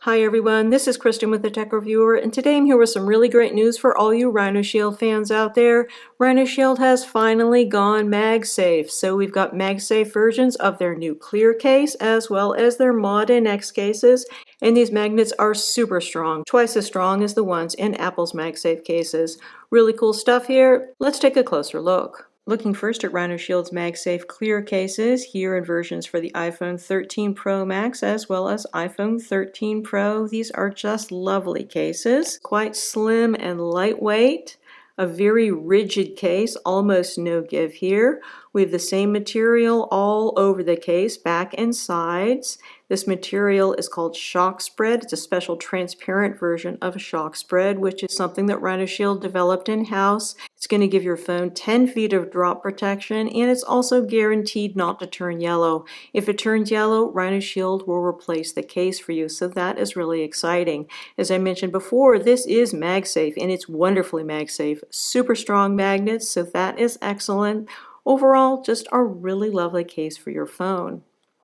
Hi everyone, this is Kristen with the Tech Reviewer, and today I'm here with some really great news for all you RHINOSHIELD fans out there. RHINOSHIELD has finally gone MagSafe, so we've got MagSafe versions of their new clear case as well as their Mod NX cases, and these magnets are super strong, twice as strong as the ones in Apple's MagSafe cases. Really cool stuff here. Let's take a closer look. Looking first at RHINOSHIELD's MagSafe Clear cases, here in versions for the iPhone 13 Pro Max as well as iPhone 13 Pro. These are just lovely cases, quite slim and lightweight. A very rigid case, almost no give here. We have the same material all over the case, back and sides. This material is called shock spread. It's a special transparent version of shock spread, which is something that RHINOSHIELD developed in-house. It's going to give your phone 10 feet of drop protection, and it's also guaranteed not to turn yellow. If it turns yellow, RHINOSHIELD will replace the case for you, so that is really exciting. As I mentioned before, this is MagSafe, and it's wonderfully MagSafe. Super strong magnets, so that is excellent. Overall, just a really lovely case for your phone.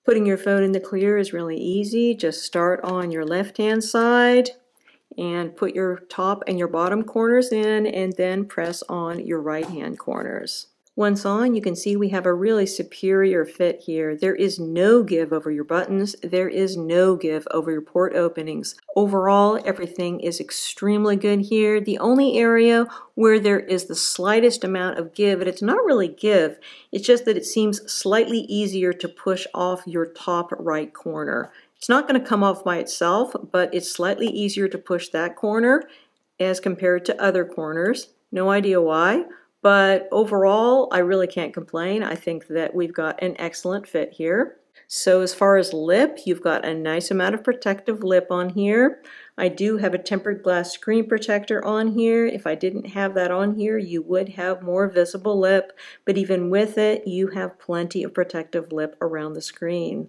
Putting your phone in the clear is really easy. Just start on your left-hand side and put your top and your bottom corners in, and then press on your right-hand corners. Once on, you can see we have a really superior fit here. There is no give over your buttons. There is no give over your port openings. Overall, everything is extremely good here. The only area where there is the slightest amount of give, and it's not really give, it's just that it seems slightly easier to push off your top right corner. It's not going to come off by itself, but it's slightly easier to push that corner as compared to other corners. No idea why. But overall, I really can't complain. I think that we've got an excellent fit here. So as far as lip, you've got a nice amount of protective lip on here. I do have a tempered glass screen protector on here. If I didn't have that on here, you would have more visible lip. But even with it, you have plenty of protective lip around the screen.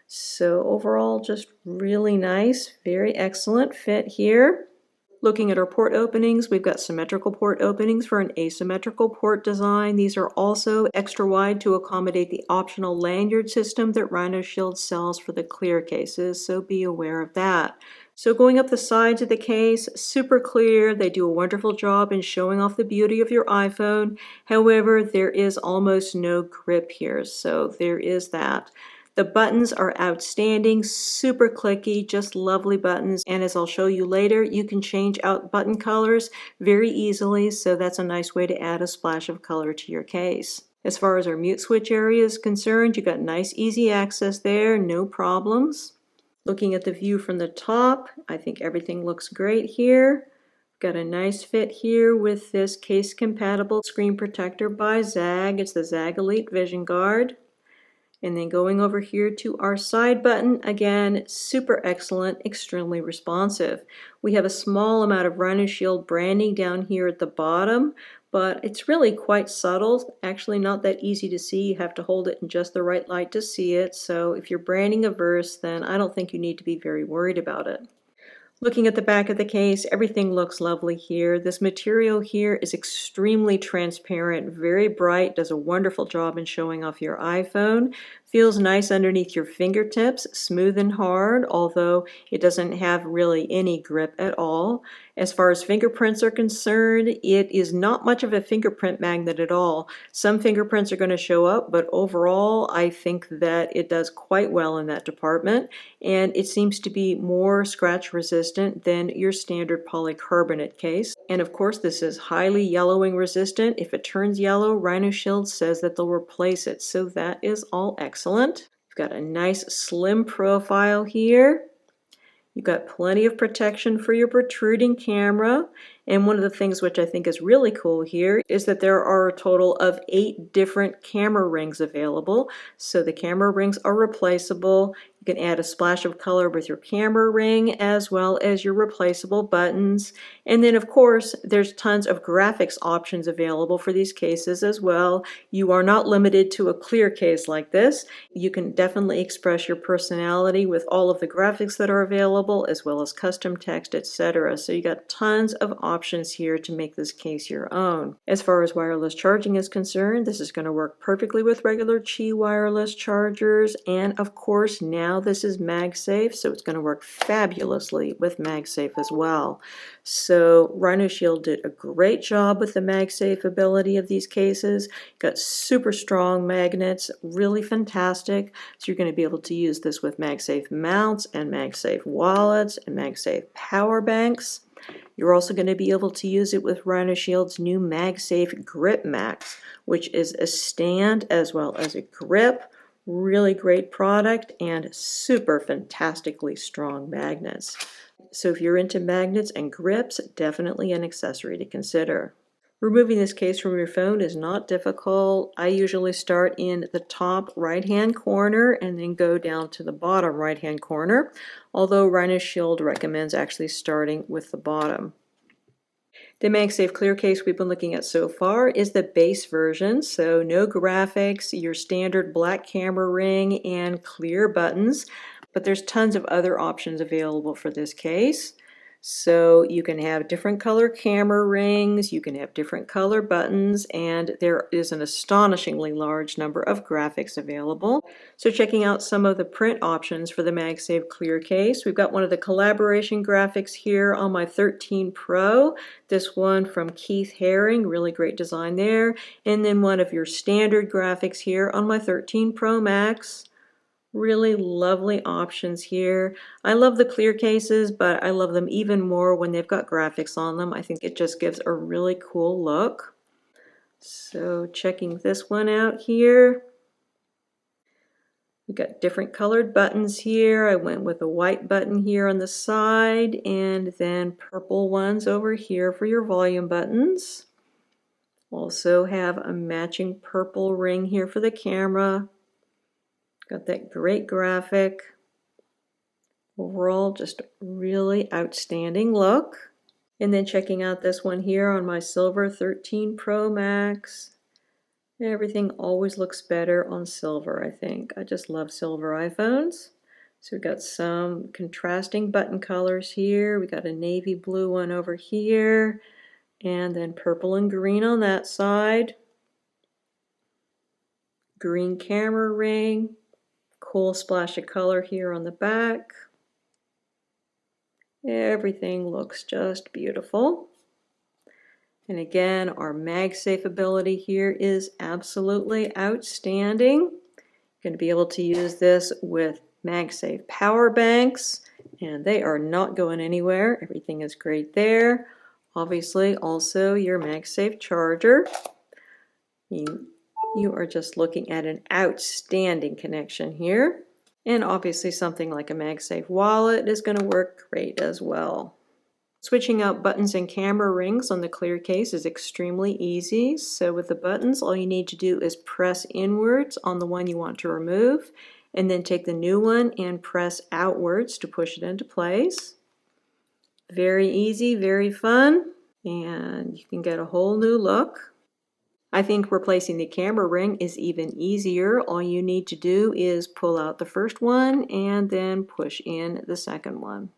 So overall, just really nice, very excellent fit here. Looking at our port openings, we've got symmetrical port openings for an asymmetrical port design. These are also extra wide to accommodate the optional lanyard system that RHINOSHIELD sells for the clear cases, so be aware of that. So going up the sides of the case, super clear. They do a wonderful job in showing off the beauty of your iPhone. However, there is almost no grip here, so there is that. The buttons are outstanding, super clicky, just lovely buttons, and as I'll show you later, you can change out button colors very easily, so that's a nice way to add a splash of color to your case. As far as our mute switch area is concerned, you got nice easy access there, no problems. Looking at the view from the top, I think everything looks great here. Got a nice fit here with this case compatible screen protector by ZAGG. It's the ZAGG Elite Vision Guard. And then going over here to our side button, again, super excellent, extremely responsive. We have a small amount of RHINOSHIELD branding down here at the bottom, but it's really quite subtle, actually not that easy to see. You have to hold it in just the right light to see it, so if you're branding averse, then I don't think you need to be very worried about it. Looking at the back of the case, everything looks lovely here. This material here is extremely transparent, very bright, does a wonderful job in showing off your iPhone. Feels nice underneath your fingertips, smooth and hard, although it doesn't have really any grip at all. As far as fingerprints are concerned, it is not much of a fingerprint magnet at all. Some fingerprints are going to show up, but overall I think that it does quite well in that department, and it seems to be more scratch resistant than your standard polycarbonate case. And of course this is highly yellowing resistant. If it turns yellow, RHINOSHIELD says that they'll replace it, so that is all excellent. You've got a nice slim profile here. You've got plenty of protection for your protruding camera. And one of the things which I think is really cool here is that there are a total of 8 different camera rings available. So the camera rings are replaceable. You can add a splash of color with your camera ring as well as your replaceable buttons. And then of course there's tons of graphics options available for these cases as well. You are not limited to a clear case like this. You can definitely express your personality with all of the graphics that are available as well as custom text, etc. So you got tons of options here to make this case your own. As far as wireless charging is concerned, this is going to work perfectly with regular Qi wireless chargers, and of course now now this is MagSafe, so it's going to work fabulously with MagSafe as well. So RHINOSHIELD did a great job with the MagSafe ability of these cases. Got super strong magnets, really fantastic. So you're going to be able to use this with MagSafe mounts and MagSafe wallets and MagSafe power banks. You're also going to be able to use it with RHINOSHIELD's new MagSafe GRIPMAX, which is a stand as well as a grip. Really great product and super fantastically strong magnets. So if you're into magnets and grips, definitely an accessory to consider. Removing this case from your phone is not difficult. I usually start in the top right-hand corner and then go down to the bottom right-hand corner, although RHINOSHIELD recommends actually starting with the bottom. The MagSafe Clear case we've been looking at so far is the base version, so no graphics, your standard black camera ring, and clear buttons, but there's tons of other options available for this case. So you can have different color camera rings, you can have different color buttons, and there is an astonishingly large number of graphics available. So checking out some of the print options for the MagSafe Clear case, we've got one of the collaboration graphics here on my 13 Pro. This one from Keith Haring, really great design there. And then one of your standard graphics here on my 13 Pro Max. Really lovely options here. I love the clear cases, but I love them even more when they've got graphics on them. I think it just gives a really cool look. So checking this one out here. We've got different colored buttons here. I went with a white button here on the side and then purple ones over here for your volume buttons. Also have a matching purple ring here for the camera. Got that great graphic. Overall, just really outstanding look. And then checking out this one here on my silver 13 Pro Max. Everything always looks better on silver, I think. I just love silver iPhones. So we've got some contrasting button colors here. We got a navy blue one over here. And then purple and green on that side. Green camera ring. Cool splash of color here on the back. Everything looks just beautiful. And again, our MagSafe ability here is absolutely outstanding. You're going to be able to use this with MagSafe power banks, and they are not going anywhere. Everything is great there. Obviously, also your MagSafe charger. You are just looking at an outstanding connection here. And obviously something like a MagSafe wallet is going to work great as well. Switching out buttons and camera rings on the clear case is extremely easy. So with the buttons, all you need to do is press inwards on the one you want to remove, and then take the new one and press outwards to push it into place. Very easy, very fun, and you can get a whole new look. I think replacing the camera ring is even easier. All you need to do is pull out the first one and then push in the second one.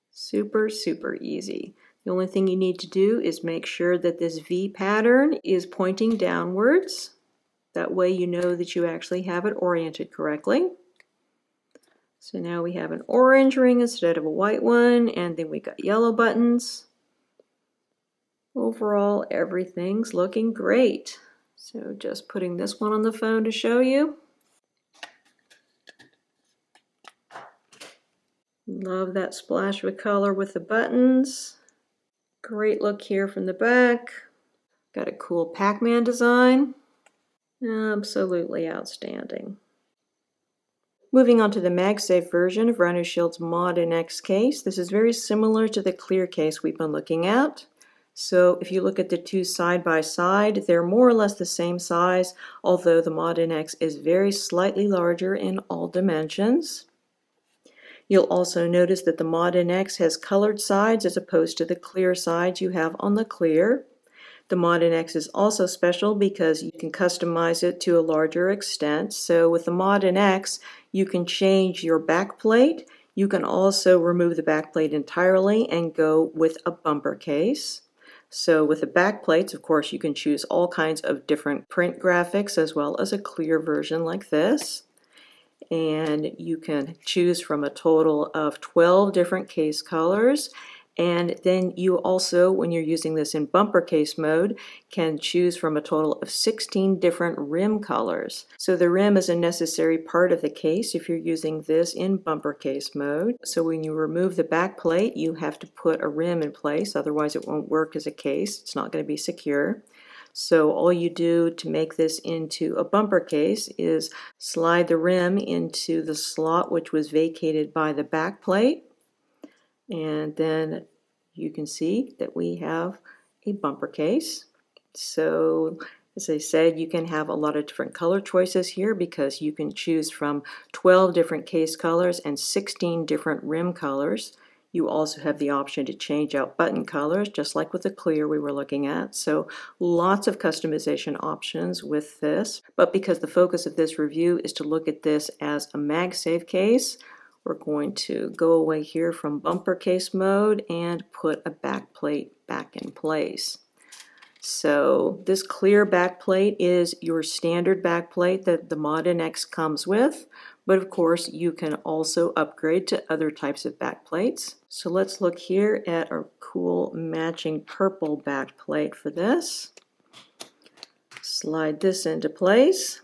Super, super easy. The only thing you need to do is make sure that this V pattern is pointing downwards. That way you know that you actually have it oriented correctly. So now we have an orange ring instead of a white one, and then we got yellow buttons. Overall, everything's looking great. So just putting this one on the phone to show you. Love that splash of color with the buttons. Great look here from the back. Got a cool Pac-Man design. Absolutely outstanding. Moving on to the MagSafe version of RHINOSHIELD's Mod NX case. This is very similar to the clear case we've been looking at. So if you look at the two side by side, they're more or less the same size, although the Mod NX is very slightly larger in all dimensions. You'll also notice that the Mod NX has colored sides as opposed to the clear sides you have on the clear. The Mod NX is also special because you can customize it to a larger extent. So with the Mod NX, you can change your back plate. You can also remove the back plate entirely and go with a bumper case. So with the back plates, of course, you can choose all kinds of different print graphics as well as a clear version like this. and you can choose from a total of 12 different case colors. And then you also, when you're using this in bumper case mode, can choose from a total of 16 different rim colors. So the rim is a necessary part of the case if you're using this in bumper case mode. So when you remove the back plate, you have to put a rim in place, otherwise it won't work as a case. It's not going to be secure. So all you do to make this into a bumper case is slide the rim into the slot which was vacated by the back plate, and then you can see that we have a bumper case. So as I said, you can have a lot of different color choices here because you can choose from 12 different case colors and 16 different rim colors. You also have the option to change out button colors, just like with the clear we were looking at. So lots of customization options with this. But because the focus of this review is to look at this as a MagSafe case, we're going to go away here from bumper case mode and put a back plate back in place. So this clear back plate is your standard back plate that the Mod NX comes with, but of course you can also upgrade to other types of back plates. So let's look here at our cool matching purple back plate for this. Slide this into place.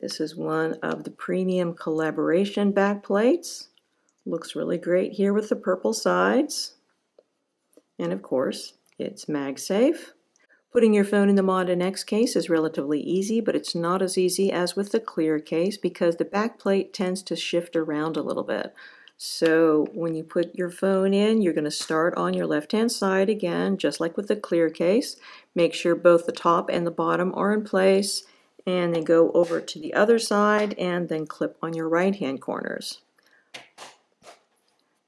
This is one of the premium collaboration back plates. Looks really great here with the purple sides. And of course, it's MagSafe. Putting your phone in the Mod NX case is relatively easy, but it's not as easy as with the clear case because the back plate tends to shift around a little bit. So when you put your phone in, you're going to start on your left-hand side again, just like with the clear case. Make sure both the top and the bottom are in place, and then go over to the other side and then clip on your right-hand corners.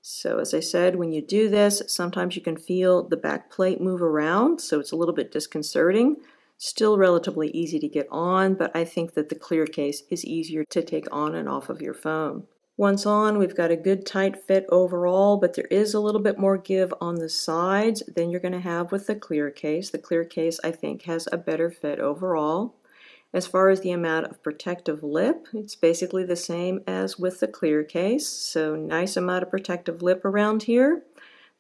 So as I said, when you do this, sometimes you can feel the back plate move around, so it's a little bit disconcerting. Still relatively easy to get on, but I think that the clear case is easier to take on and off of your phone. Once on, we've got a good tight fit overall, but there is a little bit more give on the sides than you're going to have with the clear case. The clear case, I think, has a better fit overall. As far as the amount of protective lip, it's basically the same as with the clear case, so nice amount of protective lip around here.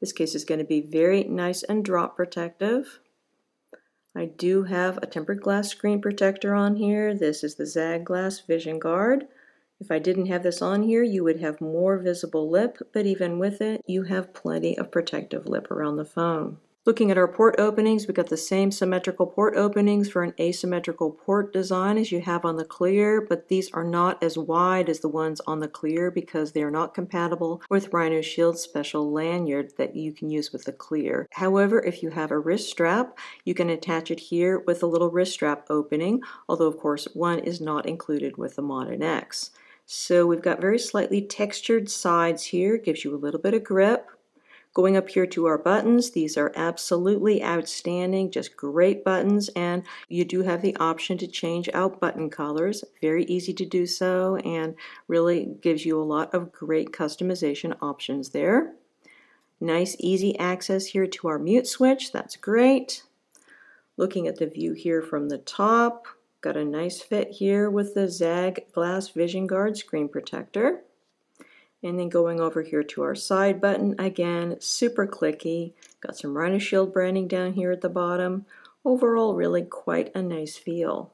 This case is going to be very nice and drop protective. I do have a tempered glass screen protector on here. This is the Zag Glass Vision Guard. If I didn't have this on here, you would have more visible lip, but even with it, you have plenty of protective lip around the phone. Looking at our port openings, we've got the same symmetrical port openings for an asymmetrical port design as you have on the clear, but these are not as wide as the ones on the clear because they are not compatible with RHINOSHIELD's special lanyard that you can use with the clear. However, if you have a wrist strap, you can attach it here with a little wrist strap opening, although of course one is not included with the Mod NX. So we've got very slightly textured sides here, gives you a little bit of grip. Going up here to our buttons, these are absolutely outstanding, just great buttons, and you do have the option to change out button colors. Very easy to do so and really gives you a lot of great customization options there. Nice easy access here to our mute switch, that's great. Looking at the view here from the top, got a nice fit here with the Zag Glass Vision Guard screen protector. And then going over here to our side button, again, super clicky. Got some RHINOSHIELD branding down here at the bottom. Overall, really quite a nice feel.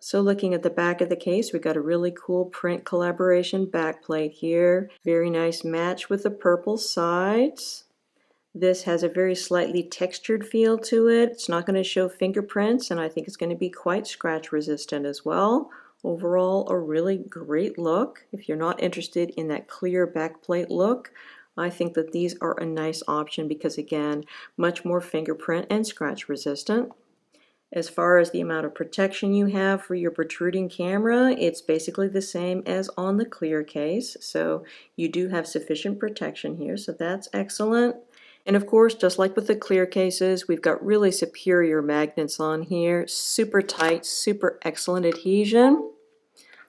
So looking at the back of the case, we got a really cool print collaboration backplate here. Very nice match with the purple sides. This has a very slightly textured feel to it. It's not going to show fingerprints, and I think it's going to be quite scratch resistant as well. Overall, a really great look. If you're not interested in that clear backplate look, I think that these are a nice option because, again, much more fingerprint and scratch resistant. As far as the amount of protection you have for your protruding camera, it's basically the same as on the clear case. So you do have sufficient protection here, so that's excellent. And of course, just like with the clear cases, we've got really superior magnets on here. Super tight, super excellent adhesion.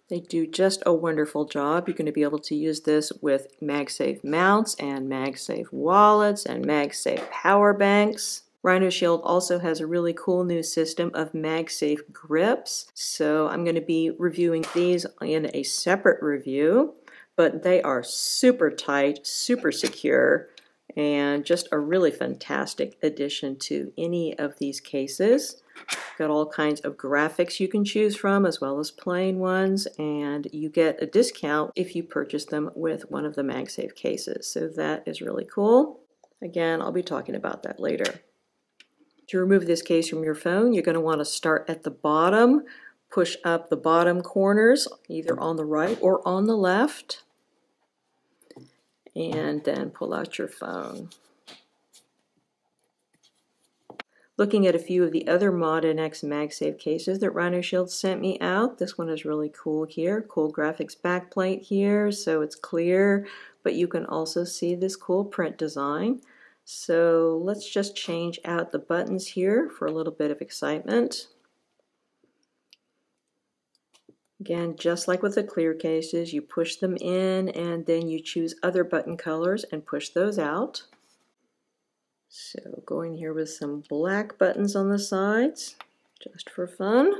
They do just a wonderful job. You're going to be able to use this with MagSafe mounts and MagSafe wallets and MagSafe power banks. RHINOSHIELD also has a really cool new system of MagSafe grips, so I'm going to be reviewing these in a separate review, but they are super tight, super secure, and just a really fantastic addition to any of these cases. Got all kinds of graphics you can choose from as well as plain ones, and you get a discount if you purchase them with one of the MagSafe cases, so that is really cool. Again, I'll be talking about that later. To remove this case from your phone, you're going to want to start at the bottom, push up the bottom corners, either on the right or on the left, and then pull out your phone. Looking at a few of the other Mod NX MagSafe cases that RHINOSHIELD sent me out, this one is really cool here. Cool graphics backplate here, so it's clear, but you can also see this cool print design. So let's just change out the buttons here for a little bit of excitement. Again, just like with the clear cases, you push them in and then you choose other button colors and push those out. So going here with some black buttons on the sides, just for fun.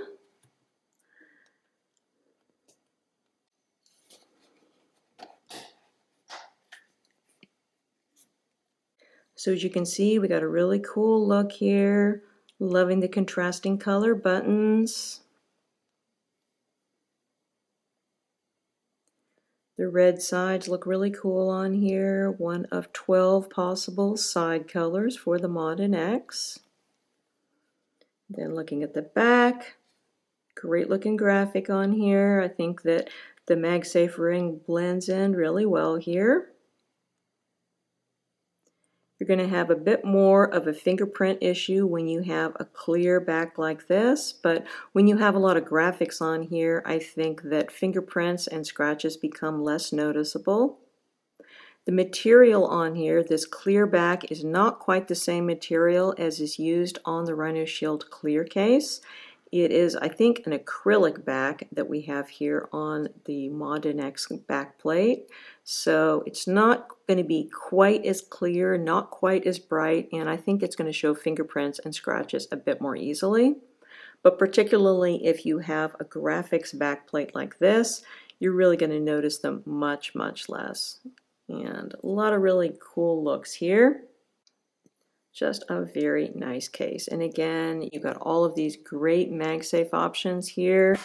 So as you can see, we got a really cool look here. Loving the contrasting color buttons. The red sides look really cool on here. One of 12 possible side colors for the Mod NX. Then looking at the back, great looking graphic on here. I think that the MagSafe ring blends in really well here. You're going to have a bit more of a fingerprint issue when you have a clear back like this, but when you have a lot of graphics on here, I think that fingerprints and scratches become less noticeable. The material on here, this clear back, is not quite the same material as is used on the RHINOSHIELD clear case. It is, I think, an acrylic back that we have here on the Mod NX back plate. So it's not going to be quite as clear, not quite as bright, and I think it's going to show fingerprints and scratches a bit more easily. But particularly if you have a graphics back plate like this, you're really going to notice them much, much less. And a lot of really cool looks here. Just a very nice case. And again, you've got all of these great MagSafe options here.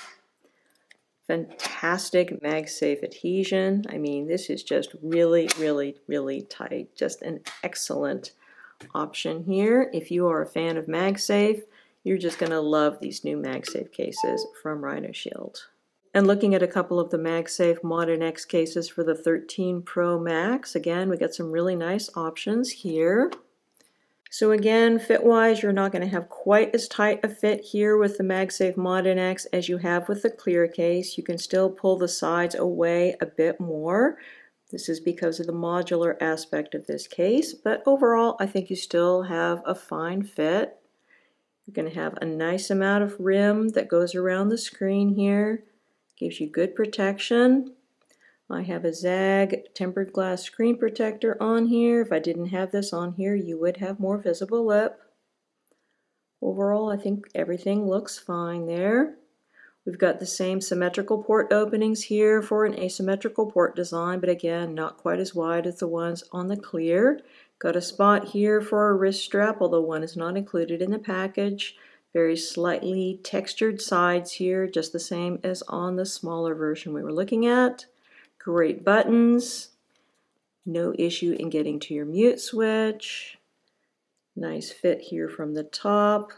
Fantastic MagSafe adhesion. I mean, this is just really, really, really tight. Just an excellent option here. If you are a fan of MagSafe, you're just going to love these new MagSafe cases from RHINOSHIELD. And looking at a couple of the MagSafe Mod NX cases for the 13 Pro Max, again, we got some really nice options here. So again, fit-wise, you're not going to have quite as tight a fit here with the MagSafe Mod NX as you have with the clear case. You can still pull the sides away a bit more. This is because of the modular aspect of this case, but overall, I think you still have a fine fit. You're going to have a nice amount of rim that goes around the screen here. Gives you good protection. I have a ZAG tempered glass screen protector on here. If I didn't have this on here, you would have more visible lip. Overall, I think everything looks fine there. We've got the same symmetrical port openings here for an asymmetrical port design, but again, not quite as wide as the ones on the clear. Got a spot here for a wrist strap, although one is not included in the package. Very slightly textured sides here, just the same as on the smaller version we were looking at. Great buttons, no issue in getting to your mute switch. Nice fit here from the top.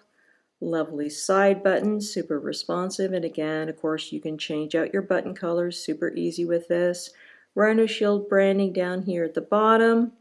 Lovely side buttons, super responsive, and again, of course, you can change out your button colors super easy with this. RHINOSHIELD branding down here at the bottom,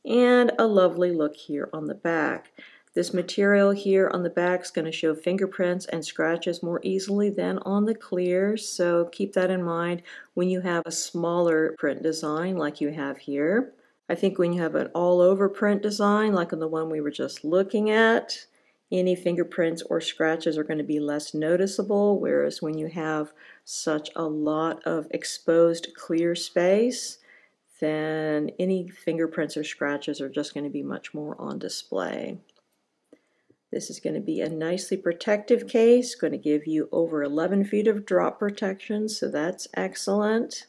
and a lovely look here on the back. This material here on the back is going to show fingerprints and scratches more easily than on the clear, so keep that in mind when you have a smaller print design like you have here. I think when you have an all-over print design like on the one we were just looking at, any fingerprints or scratches are going to be less noticeable, whereas when you have such a lot of exposed clear space, then any fingerprints or scratches are just going to be much more on display. This is going to be a nicely protective case, going to give you over 11 feet of drop protection, so that's excellent.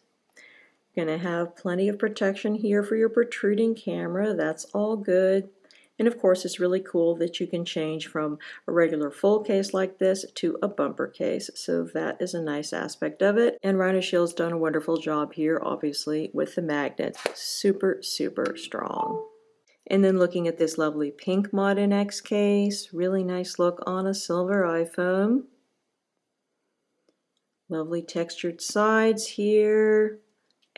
Going to have plenty of protection here for your protruding camera, that's all good. And of course, it's really cool that you can change from a regular full case like this to a bumper case, so that is a nice aspect of it. And RHINOSHIELD's done a wonderful job here, obviously, with the magnets. Super, super strong. And then looking at this lovely pink Mod NX case, really nice look on a silver iPhone. Lovely textured sides here.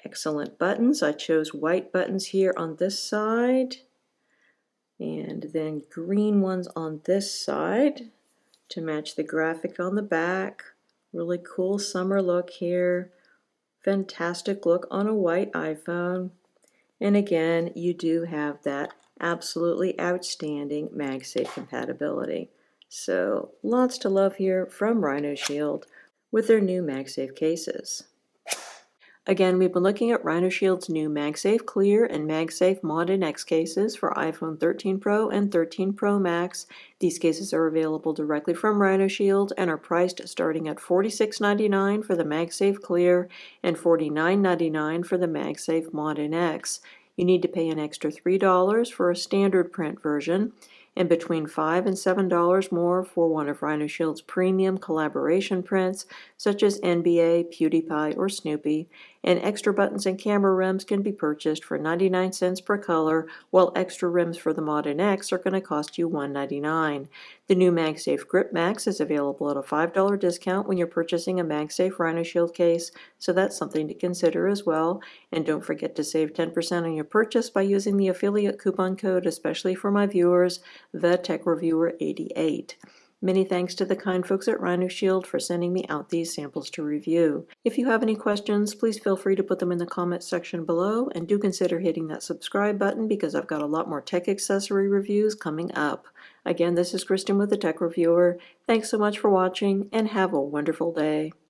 Excellent buttons. I chose white buttons here on this side, and then green ones on this side to match the graphic on the back. Really cool summer look here. Fantastic look on a white iPhone. And again, you do have that absolutely outstanding MagSafe compatibility. So lots to love here from RHINOSHIELD with their new MagSafe cases. Again, we've been looking at RHINOSHIELD's new MagSafe Clear and MagSafe Mod NX cases for iPhone 13 Pro and 13 Pro Max. These cases are available directly from RHINOSHIELD and are priced starting at $46.99 for the MagSafe Clear and $49.99 for the MagSafe Mod NX. You need to pay an extra $3 for a standard print version, and between $5 and $7 more for one of RHINOSHIELD's premium collaboration prints, such as NBA, PewDiePie, or Snoopy, and extra buttons and camera rims can be purchased for 99 cents per color, while extra rims for the Mod NX are going to cost you $1.99. The new MagSafe GRIPMAX is available at a $5 discount when you're purchasing a MagSafe RHINOSHIELD case, so that's something to consider as well. And don't forget to save 10% on your purchase by using the affiliate coupon code, especially for my viewers, the Tech Reviewer 88. Many thanks to the kind folks at RHINOSHIELD for sending me out these samples to review. If you have any questions, please feel free to put them in the comments section below, and do consider hitting that subscribe button because I've got a lot more tech accessory reviews coming up. Again, this is Kristen with the Tech Reviewer. Thanks so much for watching, and have a wonderful day.